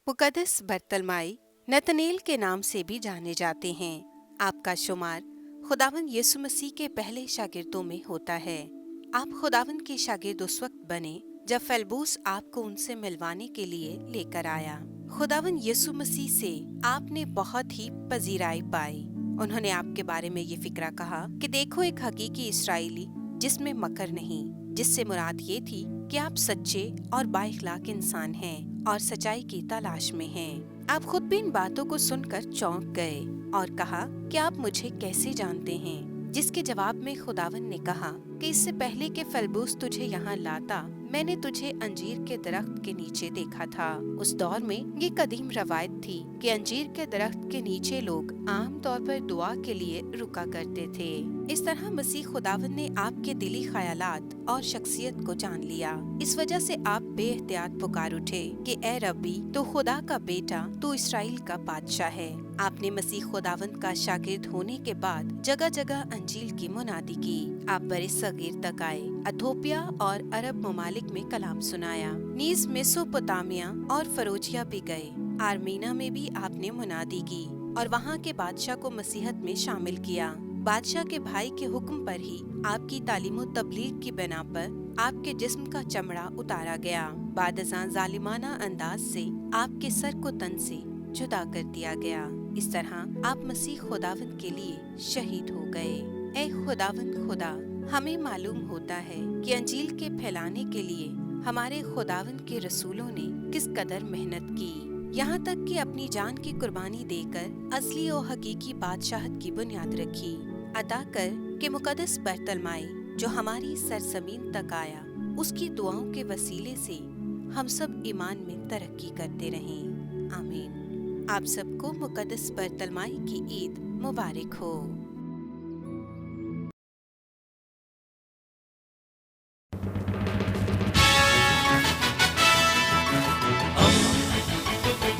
मुक़द्दस बरतलमाई Nethanel के नाम से भी जाने जाते हैं। आपका शुमार खुदावंद यीशु मसीह के पहले शागिर्दों में होता है। आप खुदावंद के शागिर्द उस वक्त बने जब फेलबूस आपको उनसे मिलवाने के लिए लेकर आया। खुदावंद यीशु मसीह से आपने बहुत ही पजीराई पाई। उन्होंने आपके बारे में ये फिक्रा कहा कि देखो एक हकीकी इस्राएली जिसमें मकर नहीं, जिससे मुराद ये थी कि आप सच्चे और बाइखलाक इंसान हैं और सच्चाई की तलाश में हैं। आप खुद भी इन बातों को सुनकर चौंक गए और कहा कि आप मुझे कैसे जानते हैं? जिसके जवाब में खुदावन ने कहा कि इससे पहले कि फेलबूस तुझे यहाँ लाता, मैंने तुझे अंजीर के दरख्त के नीचे देखा था। उस दौर में ये कदीम रवायत थी कि अंजीर के दरख्त के नीचे लोग आम तौर पर दुआ के लिए रुका करते थे। इस तरह मसीह खुदावन ने आपके दिली ख्यालात और शख्सियत को जान लिया। इस वजह से आप बेएहतियात पुकार उठे कि ए रब्बी, तू खुदा का बेटा, तू इसराइल का बादशाह है। आपने मसीह खुदावंद का शागिर्द होने के बाद जगह जगह अंजील की मुनादी की। आप बरे सगीर तक आए, इथोपिया और अरब ममालिक में कलाम सुनाया। नीज मेसोपोटामिया और फरोजिया भी गए। आर्मीना में भी आपने मुनादी की और वहाँ के बादशाह को मसीहत में शामिल किया। बादशाह के भाई के हुक्म पर ही आपकी तालीम तबलीग की बिना पर आपके जिस्म का चमड़ा उतारा गया। बादशाह जालिमाना अंदाज से आपके सर को तन से जुदा कर दिया गया। इस तरह आप मसीह खुदावंद के लिए शहीद हो गए। ए खुदावंद खुदा, हमें मालूम होता है कि अंजील के फैलाने के लिए हमारे खुदावंद के रसूलों ने किस कदर मेहनत की, यहाँ तक कि अपनी जान की कुर्बानी देकर असली और हकीकी बादशाहत की बुनियाद रखी। अता कर कि मुक़द्दस बरतलमाई जो हमारी सरजमीन तक आया, उसकी दुआओं के वसीले से हम सब ईमान में तरक्की करते रहें। आमीन। आप सबको मुक़द्दस बरतलमाई की ईद मुबारक हो।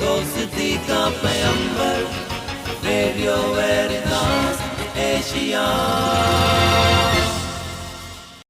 दोस्ती का पैगंबर, रेडियो वेरितास एशिया।